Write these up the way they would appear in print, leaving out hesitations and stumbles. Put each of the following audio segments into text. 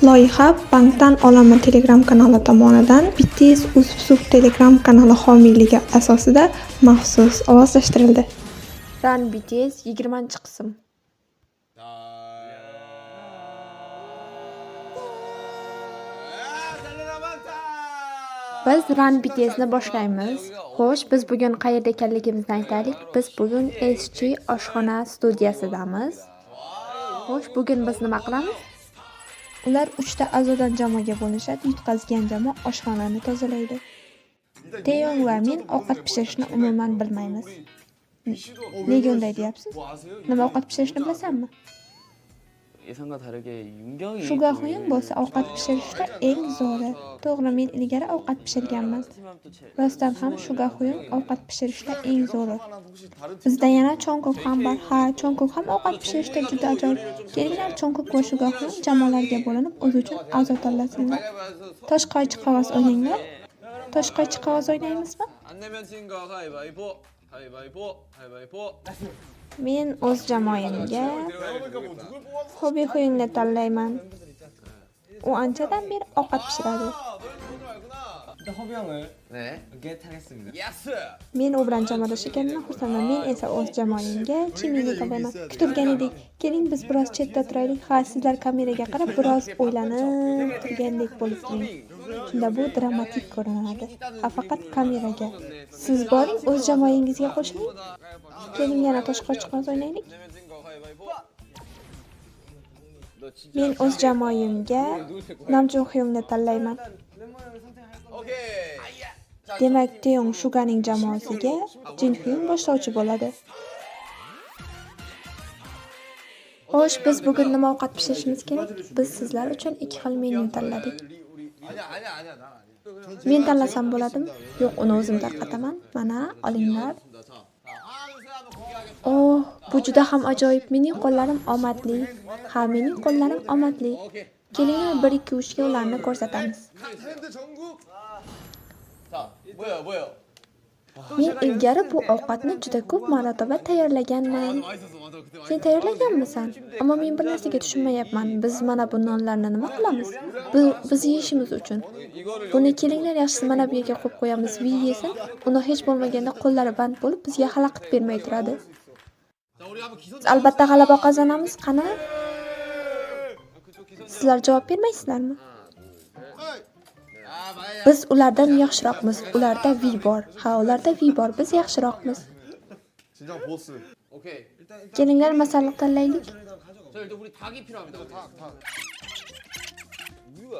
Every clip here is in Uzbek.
Loyiha Bankdan olaman Telegram kanali tomonidan BTS Uzsuv Telegram kanali homiyligi asosida maxsus ovozlashtirildi. Run BTS 20-qism. Biz Run BTSni boshlaymiz. Xo'sh, biz bugun qayerda ekanligimizni aytaylik. Biz bugun SG oshxona studiyasidamiz. Xo'sh, bugun biz nima qilamiz? Ular 3 ta a'zodan jamoaga bo'linishadi. Yutqazgan jamoa oshxonani tozalaydi. Taeyong va men ovqat pishirishni umuman bilmaymiz. Nega unday deyapsiz? Nima ovqat pishirishni bilasanmi? 예상과 다르게 윤경이 Shuga Hyun bo'lsa ovqat pishirishda eng zo'ri. To'g'ri, men ilgari ovqat pishirganman. Rostdan ham Shuga Hyun ovqat pishirishda eng zo'ri. Bizda yana Jungkook ham bor. Ha, Jungkook ham ovqat pishirishda juda ajoyib. Kelinglar, Jungkook va Shuga Hyun jamoalarga bo'linib o'z uchun a'zo tanlasinlar. Tosh qo'ychi qog'oz o'ynanglar. Tosh qo'ychi qog'oz o'ynaymizmi? 안 내면 진거 가위바위보 가위바위보 가위바위보 Men o'z jamoamga Hobi Hyunni tanlayman. U anchadan beri ovqat pishiradi. 일단 허비 형을 네 겟 하겠습니다. 예스 Men u bilan jamoadashganimdan xursandman. Men esa o'z jamoamga Jiminni tanlayman. Kutilgan edik. Keling biz biroz chetda turaylik. Ha, sizlar kameraga qarab biroz o'ylanib turgandek bo'lib turing. Shunda bu dramatik ko'rinadi. Ha, faqat kameraga. Siz boring, o'z jamoangizga qo'shiling. Keling yana tosh qo'ychi qog'oz o'ynaylik. 내면 진거 가위바위보 너 진짜 Men o'z jamoamga Namjoon Hyunni tanlayman. 오케이 Demak, Taeyong Suganing jamoasiga Jin Hyun boshlovchi bo'ladi. Xo'sh, biz bugun nima ovqat pishirishimiz kerak? Biz sizlar uchun ikki xil menyu tanladik. 아니야 나 아니야 Men tanlasam bo'ladimi? Yo'q, uni o'zim tarqataman. Mana, olinglar. Oh, bu juda ham ajoyib. Mening qo'llarim omadli. Ha, mening qo'llarim omadli. Kelinglar 1 2 3 ga ularni ko'rsatamiz. 탤런트 전국 자 뭐예요 Men ilgari bu ovqatni juda ko'p marotaba tayyorlaganman. 맛있었어 맞아 그때 Sen tayyorlaganmisan? Ammo men bir narsaga tushunmayapman. Biz mana bu nonlarni nima qilamiz? Biz yeyishimiz uchun. 이거를 Buni kelinglar yaxshisi mana bu yerga qo'yib qo'yamiz. Vi yesin. Uni hech bo'lmaganda qo'llari band bo'lib bizga xalaqit bermay turadi. 자 우리 한번 기선 Biz albatta g'alaba qozonamiz. Qani? Sizlar javob bermaysizlarmi? 아 마야 Biz ulardan yaxshiroqmiz. Ularda vi bor. Ha, ularda vi bor. Biz yaxshiroqmiz. 진정 보스. 오케이 Kelinglar masalliq tanlaylik. 자 일단 우리 닭이 필요합니다 닭 우유가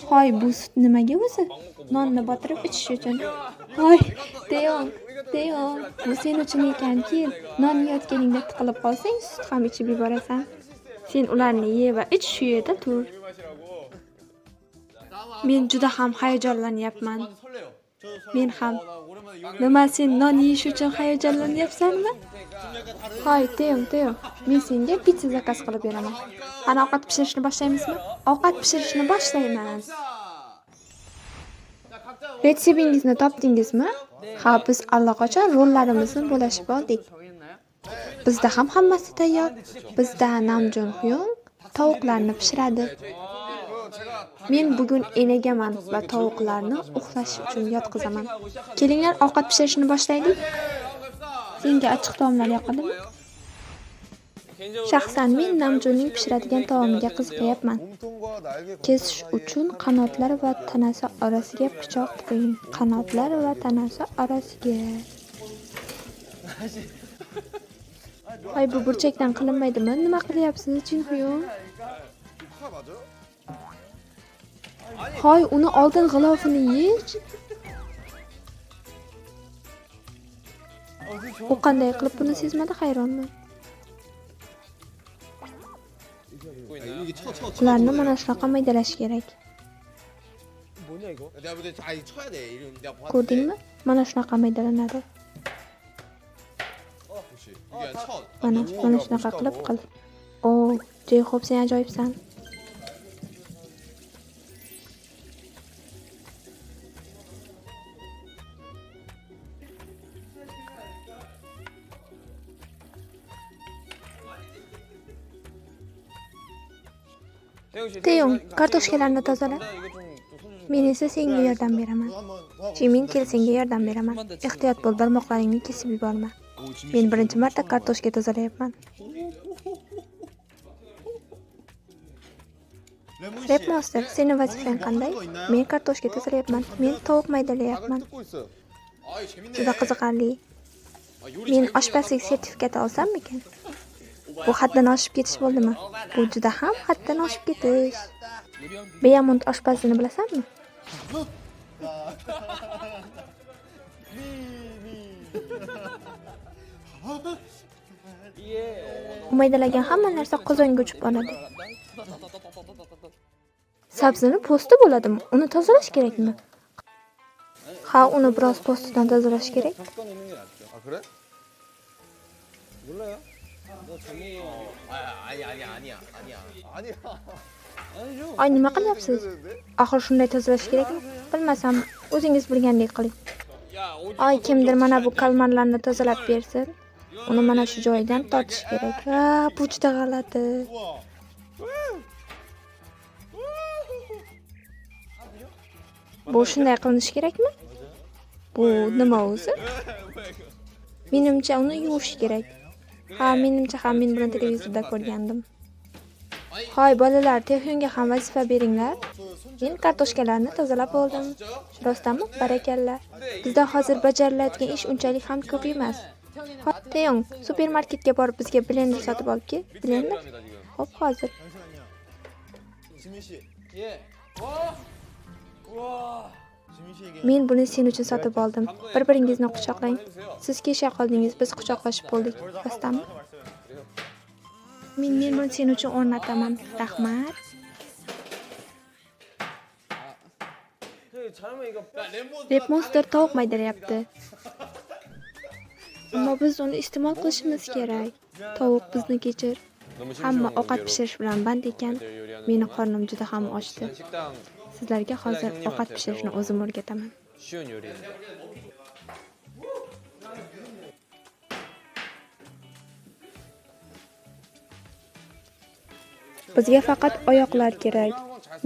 Hoy, bu sut nimaga o'zi? Nonni botirib ichish uchun. Hoy, Taeyong, bu sen uchun ekanki, non yeyotganingda tiqilib qolsang, sut ham ichib yuborasan. Sen ularni ye va ich, shu yerda tur. Men juda ham hayajonlanyapman. 설레요 Men ham. 나 오랜만에 요리 Nima, sen non yeyish uchun hayajonlanyapsanmi? Hoy, Taeyong, men senga pizza zakaz qilib beraman. Qani ovqat pishirishni boshlaymizmi? Ovqat pishirishni boshlaymiz. 자 각자 Retseptingizni topdingizmi? Ha, biz allaqachon rollarimizni bo'lashib oldik. Bizda ham hammasi tayyor. Bizda Namjoon Hyun tovuqlarni pishiradi. Men bugun enagaman va tovuqlarni uxlash uchun yotqizaman. Kelinglar ovqat pishirishni boshlaylik. Senga achchiq taomlar yoqadimi? Shaxsan men Namjoonning pishiradigan taomiga qiziqyapman. 몸통과 날개 Kesish uchun qanotlar va tanasi orasiga pichoq tiqing. Qanotlar va tanasi orasiga. Voy, bu burchakdan qilinmaydimi? Nima qilyapsiz, Jin Hyun? 파 맞아? Hoy, uni oldin g'ilofini yech. U qanday qilib buni sezmadi, hayronman. 이게 쳐. Ularni mana shunaqa maydalash kerak. 뭐냐 이거? 내가 볼때 아니 쳐야 돼. 이름 내가 봤는데. Ko'rdingmi? Mana shunaqa maydalanadi. 그렇지. 이게 쳐. Mana shunaqa qilib qil. Oh, Jayhob, sen ajoyibsan. Teyong, kartoshkalarni tozala. Men esa senga yordam beraman. Jimin kel senga yordam beraman. Ehtiyot bo'l, barmoqlaringni kesib yuborma. Men birinchi marta kartoshka tozalayapman. Repmaster, sening vazifang qanday? Men kartoshka tozalayapman. Men tovuq maydalayapman. Juda qiziqarli. Men oshpazlik sertifikati olsammikan? Bu haddan oshib ketish bo'ldimi? Bu juda ham haddan oshib ketish. Beyamont oshpazini bilasanmi? Maydalagan hamma narsa qozonga uchib oladi. Sabzini po'sti bo'ladimi? Uni tozalash kerakmi? Ha, uni biroz po'stidan tozalash kerak. 아 그래? 몰라요? 너 저기 아니야. Ay, nima qilyapsiz? Axir shunday tozalash kerakmi? Bilmasam, o'zingiz bilgandek qiling. Ay, kimdir mana bu kalmarlarni tozalab bersin. Uni mana shu joyidan tortish kerak. Ha, bu juda g'alati. Bu shunday qilinishi kerakmi? Bu nima o'zi? Menimcha uni yuvish kerak. Ha, menimcha ham men buni televizorda ko'rgandim. Hoy bolalar, Teyongga ham vazifa beringlar. Men kartoshkalarni tozalab oldim. Rostdanmi? Barakalla. Bizda hozir bajariladigan ish unchalik ham ko'p emas. Hoy Teyong, supermarketga borib bizga blender sotib olib kel. Blender? Xo'p, hozir. 지민 씨. 예. 와. 지민 씨에게 Men buni sen uchun sotib oldim. Bir-biringizni quchoqlang. Siz kesha qoldingiz, biz quchoqlashib bo'ldik. Rostdanmi? Men buni sen uchun o'rnataman. Rahmat. 잘하면 이거 Repmonster tovuq maydalayapti. Ammo biz uni iste'mol qilishimiz kerak. Tovuq bizni kechir. Hamma ovqat pishirish bilan band ekan. Meni qornim juda ham ochdi. 식당 Sizlarga hozir ovqat pishirishni o'zim o'rgataman. 쉬운 요리인데. Bizga faqat oyoqlar kerak.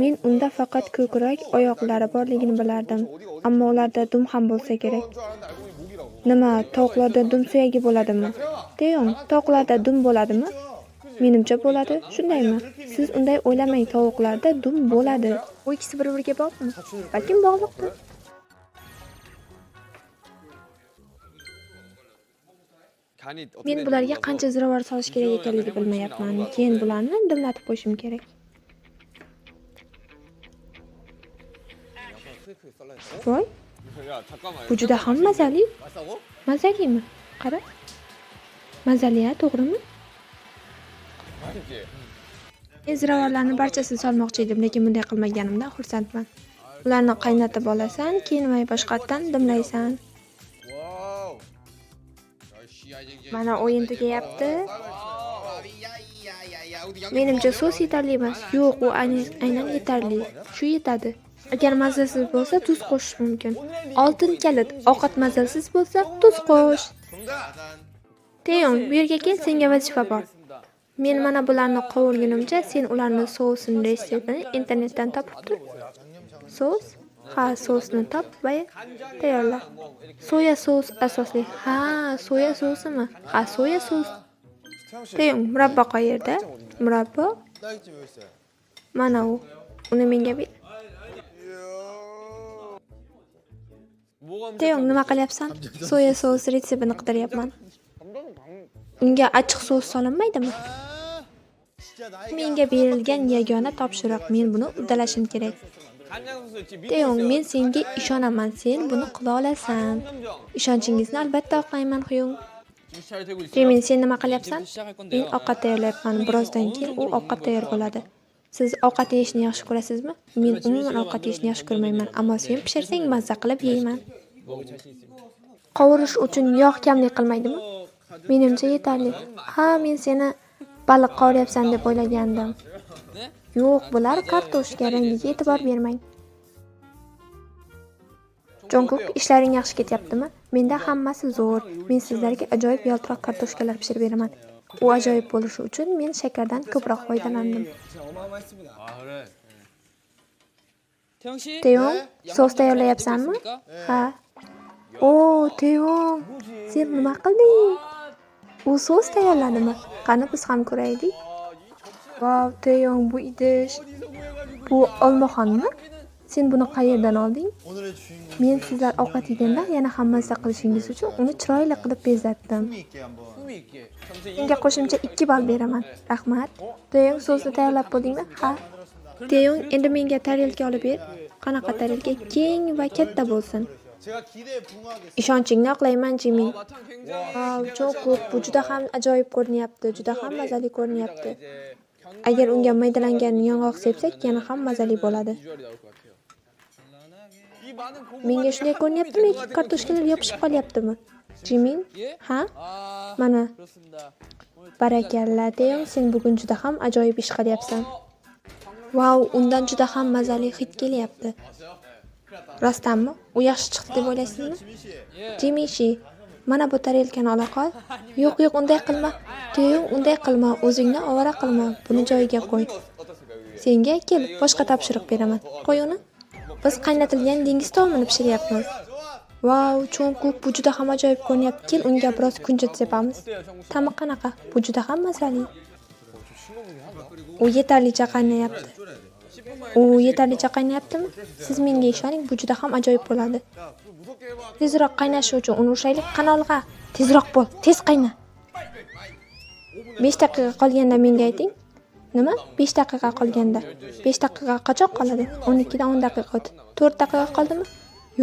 Men unda faqat ko'krak oyoqlari borligini bilardim. Ammo ularda dum ham bo'lsa kerak. 줄 알았는데 알고 보니 목이라고. Nima, tovuqlarda dum suyagi bo'ladimi? Teyong, tovuqlarda dum bo'ladimi? Menimcha bo'ladi. Shundaymi? Siz unday o'ylamang, tovuqlarda dum bo'ladi. Bu ikkisi bir-biriga bog'liqmi? Balkim bog'liqdir. 간이 Men bularga qancha ziravor solish kerak ekanligini bilmayapman. Keyin bularni dimlatib qo'yishim kerak. Voy, 야 잠깐만. bu juda ham mazali. 맛있다고? Mazalimi? Qara. Mazali-ya, to'g'rimi? 맛있지. Men ziravorlarni barchasini solmoqchi edim, lekin bunday qilmaganimdan xursandman. Ularni qaynatib olasan, keyin may boshqatdan dimlaysan. 와우. Mana o'yin tugayapti. Menimcha sos yetarli emas. Yo'q, u aynan yetarli. Shu yetadi. Agar mazasiz bo'lsa, tuz qo'shish mumkin. Oltin kalit. Ovqat mazasiz bo'lsa, tuz qo'sh. Teyong, bu yerga kel, senga vazifa bor. Men mana bularni qovurgunimcha, sen ularni sousini retseptini internetdan topib tur. Sos? Ha, sosni top va tayyorla. Soya sos asosli. Ha, soya sosimi? Ha, soya sos. 태영 씨. Teyong, murabbo qayerda? Murabbo? 딸기찜 여기 있어요. Mana u. Uni menga ber. 뭐가 Teyong, nima qilyapsan? Soya sos retseptini qidiryapman. Unga achchiq sos solinmaydimi? 진짜 나이가 Menga berilgan yagona topshiriq. Men buni uddalashim kerak. 간장 소스 집 Teyong, men senga ishonaman. Sen buni qila olasan. Ishonchingizni albatta oqlayman, Huyung. 잘 되고 있어. Jimin, sen nima qilyapsan? Men ovqat tayyorlayapman. Birozdan keyin u ovqat tayyor bo'ladi. Siz ovqat yeyishni yaxshi ko'rasizmi? Men umuman ovqat yeyishni yaxshi ko'rmayman, ammo sen pishirsang mazza qilib yeyman. Qovurish uchun yog' kamlik qilmaydimi? Menimcha yetarli. Ha, men seni baliq qovuryapsan deb o'ylagandim. Yo'q, bular kartoshka, rangiga e'tibor bermang. Jongkook, ishlaring yaxshi ketyaptimi? Menda hammasi zo'r. Men sizlarga ajoyib yaltiroq kartoshkalar pishirib beraman. U ajoyib bo'lishi uchun men shakardan ko'proq foydalandim. 진짜 어마어마했습니다. 아 그래. 태영 씨? Teyong, sos tayyorlayapsanmi? Ha. O, Teyong, sen nima qilding? U sos tayyorladimi? Qani biz ham ko'raylik. Vau, Teyong, bu idish. Bu olmaxonmi? Sen buni qayerdan olding? 오늘의 주인공 Men sizlar ovqat yeganda yana ham mazza qilishingiz uchun uni chiroyli qilib bezatdim. 품이 있게 한번. 품이 있게. 점수 Senga qo'shimcha 2 ball beraman. Rahmat. Teyong, sosni tayyorlab bo'ldingmi? Ha. Teyong, endi menga tarelka olib ber. Qanaqa tarelka? Keng va katta bo'lsin. 제가 기대에 부응하겠습니다. Ishonchingni oqlayman, Jimin. 마탕 굉장히. Vau, cho'q ko'p. Bu juda ham ajoyib ko'rinyapti. Juda ham mazali ko'rinyapti. 이제 Agar unga maydalangan yong'oq sepsak, yana ham mazali bo'ladi. 비주얼이 나올 것 같아요. 이 많은 고구마들이 Menga shunday ko'rinyaptimi yoki kartoshkalar yopishib qolyaptimi? Jimin? Ha? 아 Mana, 그렇습니다. barakalla, Teyong, sen bugun juda ham ajoyib ish qilyapsan. Vau, undan juda ham mazali hid kelyapti. Rostdanmi? U yaxshi chiqdi deb o'ylaysizmi? Jimishi, mana bu tarelkani ola qol. Yo'q, unday qilma. Teyong, unday qilma. O'zingni ovora qilma. Buni joyiga qo'y. Senga kel, boshqa topshiriq beraman. Qo'y uni. Biz qaynatilgan dengiz taomini pishiryapmiz. Vau, cho'nquk, bu juda ham ajoyib ko'rinyapti. Kel, unga biroz kunjut sepamiz. Ta'mi qanaqa? Bu juda ham mazali. U yetarlicha qaynayapti. U yetarlicha qaynayaptimi? Siz menga ishoning, bu juda ham ajoyib bo'ladi. Tezroq qaynashi uchun uni ushlaylik. Qanolg'a, tezroq bo'l, tez qayna. 5 daqiqa qolganda menga ayting. Nima? 5 daqiqa qolganda. 5 daqiqa qachon qoladi? 12 dan 10 daqiqa o'tdi. 4 daqiqa qoldimi?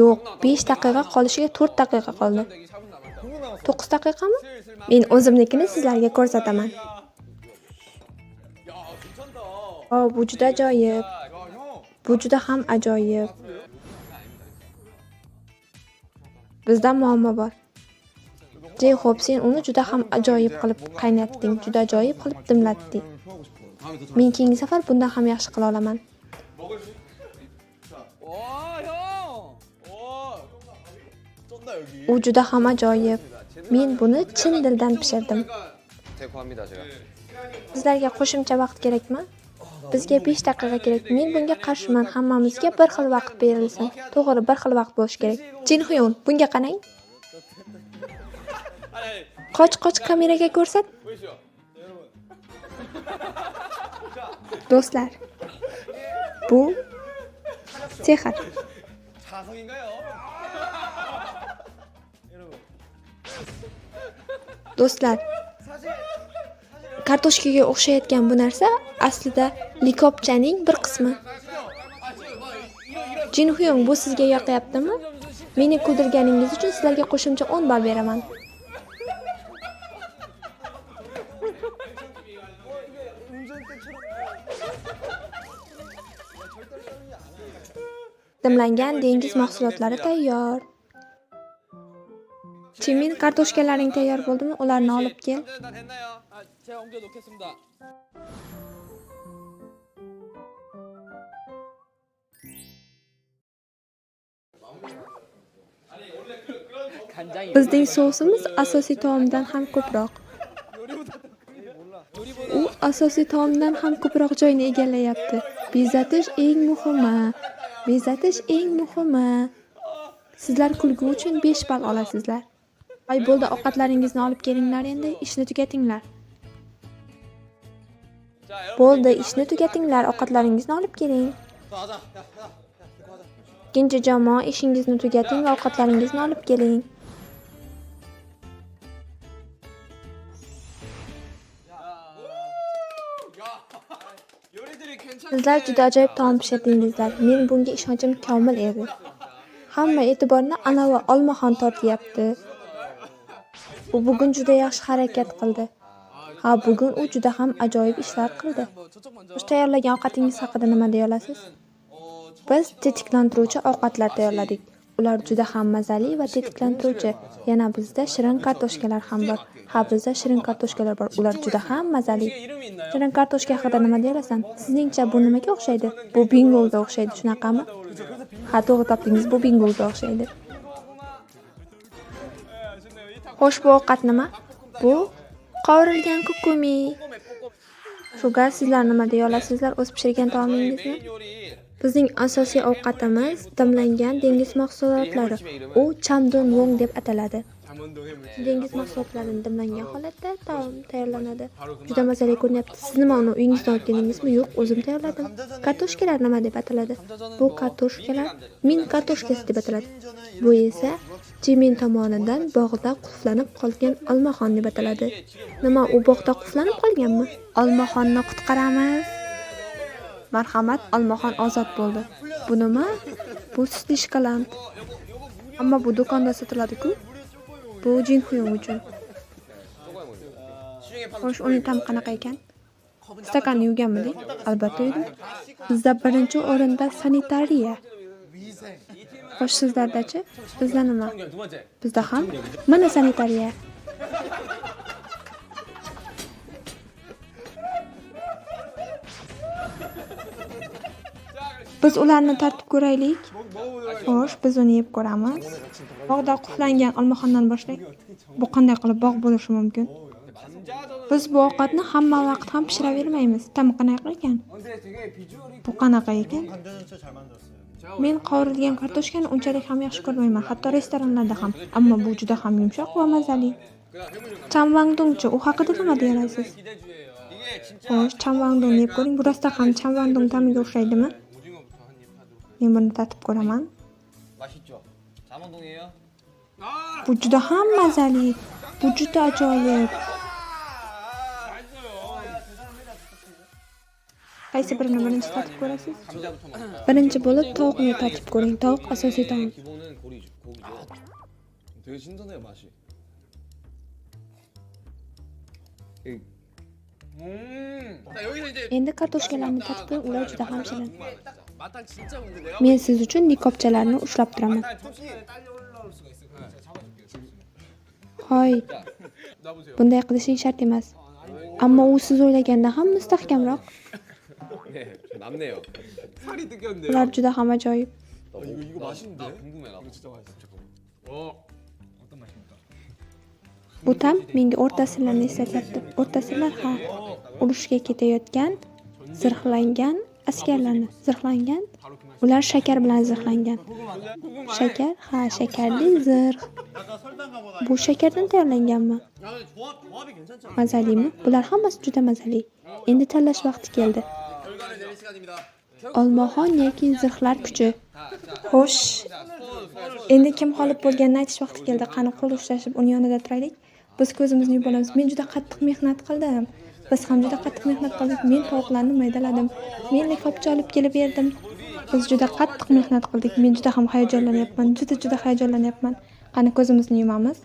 Yo'q, 5 daqiqa qolishiga 4 daqiqa qoldi. 9 daqiqami? Men o'zimnikini sizlarga ko'rsataman. O, bu juda ajoyib. Bu juda ham ajoyib. Bizda muammo bor. Jeyxob, sen uni juda ham ajoyib qilib qaynatding, juda ajoyib qilib dimlatding. Men keyingi safar bundan ham yaxshi qila olaman. 와 형! 쩐다 여기. U juda ham ajoyib. Men buni chin dildan pishirdim. 대구합니다 제가. Sizlarga qo'shimcha vaqt kerakmi? Bizga 5 daqiqa kerak. Men bunga qarshiman. Hammamizga bir xil vaqt berilsin. To'g'ri, bir xil vaqt bo'lishi kerak. Jin Hyun, bunga qarang. Qoch kameraga ko'rsat. 보이시죠? Do'stlar, bu sehr. 자성인가요? Do'stlar, kartoshkaga o'xshayotgan bu narsa aslida likopchaning bir qismi. Jin Hyun, bu sizga yoqayaptimi? Meni kuldirganingiz uchun sizlarga qo'shimcha 10 ball beraman. Dimlangan dengiz mahsulotlari tayyor. Jimin, kartoshkalaring tayyor bo'ldimi? Ularni olib kel. 다 됐나요? 아 제가 옮겨 놓겠습니다. 간장이 Bizning sosimiz asosiy taomdan ham ko'proq. U asosiy taomdan ham ko'proq joyni egallayapti. Bezatish eng muhimi. Bezatish eng muhimi. Sizlar kulgu uchun 5 ball olasizlar. Ay bo'ldi, ovqatlaringizni olib kelinglar endi, ishni tugatinglar. Bo'ldi, ishni tugatinglar, ovqatlaringizni olib keling. 가자. 야, 이거 하자. Ikkinchi jamoa, ishingizni tugating va ovqatlaringizni olib keling. 요리들이 괜찮. Sizlar juda ajoyib taom pishirdingizlar. Men bunga ishonchim komil edi. Hamma e'tiborni anavi olmaxon tortyapti. U bugun juda yaxshi harakat qildi. Ha, bugun u juda ham ajoyib ishlar qildi. 뭐 저쪽 먼저. Siz tayyorlagan ovqatingiz haqida nima deya olasiz? Biz tetiklantiruvchi ovqatlar tayyorladik. Ular juda ham mazali va tetiklantiruvchi. Yana bizda shirin kartoshkalar ham bor. Ha, bizda shirin kartoshkalar bor. Ular juda ham mazali. 이게 이름이 있나요? Shirin kartoshka haqida nima deya olasan? Sizningcha bu nimaga o'xshaydi? Bu bingolga o'xshaydi, shunaqami? Ha, to'g'ri topdingiz, bu bingolga o'xshaydi. Xo'sh, bu ovqat nima? Bu Qovurilgan kukumi. Shugar, sizlar nima deya olasizlar o'z pishirgan taomingizni? Bizning asosiy ovqatimiz dimlangan dengiz mahsulotlari. U chamdon wong deb ataladi. Dengiz mahsulotlarini dimlangan holatda taom tayyorlanadi. Juda mazali ko'rinyapti. Siz nima uni uyingizdan olib keldingizmi? Yo'q, o'zim tayyorladim. Kartoshkalar nima deb ataladi? Bu kartoshkalar min kartoshkasi deb ataladi. Bu esa Jimin tomonidan bog'da qulflanib qolgan olmaxon deb ataladi. Nima, u bog'da qulflanib qolganmi? Olmaxonni qutqaramiz. Marhamat, olmaxon ozod bo'ldi. Bu nima? Bu sutli shokolad. Ammo bu do'konda sotiladi-ku. Bu Jinxuyong uchun. Xo'sh, uning ta'mi qanaqa ekan? Stakanni yuvganmiding? Albatta yuvdim. Bizda birinchi o'rinda sanitariya. Xo'sh, sizlarda-chi? Bizda nima? Bizda ham mana sanitariya. Biz ularni tartib ko'raylik. Xo'sh, biz uni yeb ko'ramiz. Bog'da qulflangan olmaxondan boshlaylik. Bu qanday qilib bog' bo'lishi mumkin? Biz bu ovqatni hamma vaqt ham pishiravermaymiz. Ta'mi qanaqa ekan? Bu qanaqa ekan? Men qovurilgan kartoshkani unchalik ham yaxshi ko'rmayman, hatto restoranlarda ham. Ammo bu juda ham yumshoq va mazali. Chamvangdongchi, u haqida nima deya olasiz? Xo'sh, chamvangdongni yeb ko'ring. Bu rostda ham chamvangdong ta'miga o'xshaydimi? Men buni tatib ko'raman. Bu juda ham mazali. Bu juda ajoyib. Qaysi birini birinchi tatib ko'rasiz? Birinchi bo'lib tovuqni tatib ko'ring. Tovuq asosiy taom. 되게 신선해요 맛이. 자 여기서 이제 Endi kartoshkalarni tatib ko'ring, ular juda ham shirin. 맛단 진짜 근데 내가 Men siz uchun likopchalarni ushlab turaman. Hoy, 나 보세요. bunday qilishing shart emas. Ammo u siz o'ylagandan ham mustahkamroq. 네, 남네요. 살이 뜯겼는데요. Ular juda ham ajoyib. 이거 맛있는데? 나 궁금해 나. 이거 진짜 맛있어. 잠깐만. 어떤 맛입니까? Bu ta'm menga o'rta asrlarni eslatyapti. O'rta asrlar ha, urushga ketayotgan zirhlangan askarlarni. Zirhlangan? Ular shakar bilan zirhlangan. Shakar? Ha, shakarli zirh. Bu shakardan tayyorlanganmi? Mazalimi? Bular hammasi juda mazali. Endi tanlash vaqti keldi. 결과를 내릴 시간입니다. Olmaxon yoki zirhlar kuchi. Xo'sh. Endi kim g'olib bo'lganini aytish vaqti keldi. Qani qo'l ushlashib uni yonida turaylik. Biz ko'zimizni yumib olamiz. Men juda qattiq mehnat qildim. Biz ham juda qattiq mehnat qildik. Men tovuqlarni maydaladim. Men likopcha olib kelib berdim. Biz juda qattiq mehnat qildik. Men juda ham hayajonlanyapman. Juda hayajonlanyapman. Qani ko'zimizni yumamiz.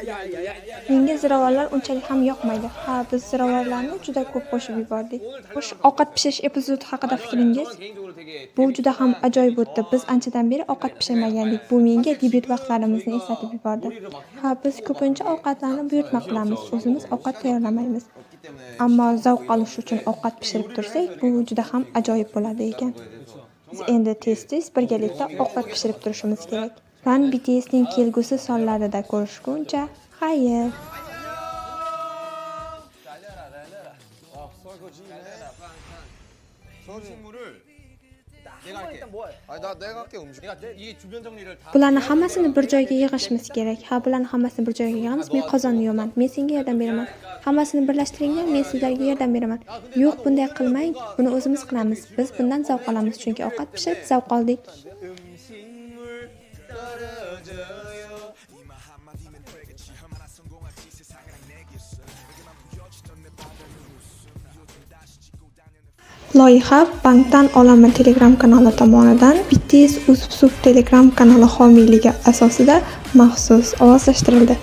3, 2, 1. Menga ziravorlar unchalik ham yoqmaydi. Ha, biz ziravorlarni juda ko'p qo'shib yubordik. Xo'sh, ovqat pishirish epizodi haqida fikringiz? 개인적으로 되게 Bu juda ham ajoyib o'tdi. Biz anchadan beri ovqat pishirmagandik. Bu menga debyut vaqtlarimizni eslatib yubordi. Ha, biz ko'pincha ovqatlarni buyurtma qilamiz. O'zimiz ovqat tayyorlamaymiz. Ammo zavq olish uchun ovqat pishirib tursak, bu juda ham ajoyib bo'ladi ekan. Biz endi tez-tez birgalikda ovqat pishirib turishimiz kerak. Fan BTSning kelgusi sonlarida ko'rishguncha, xayr. 서식물을 내가 할게. 아니 내가 할게 음식. 내가 이 주변 정리를 다. Bularni hammasini bir joyga yig'ishimiz kerak. Ha, bularni hammasini bir joyga yig'amiz. Men qozonni yuvaman. Men senga yordam beraman. Hammasini birlashtiringlar, men sizlarga yordam beraman. Yo'q, bunday qilmang. Buni o'zimiz qilamiz. Biz bundan zavq olamiz, chunki ovqat pishirib zavq oldik. 음식물 떨어져요. Loyiha Bangtan olami Telegram kanali tomonidan BTS Uzsub Telegram kanali homiyligi asosida maxsus ovozlashtirildi.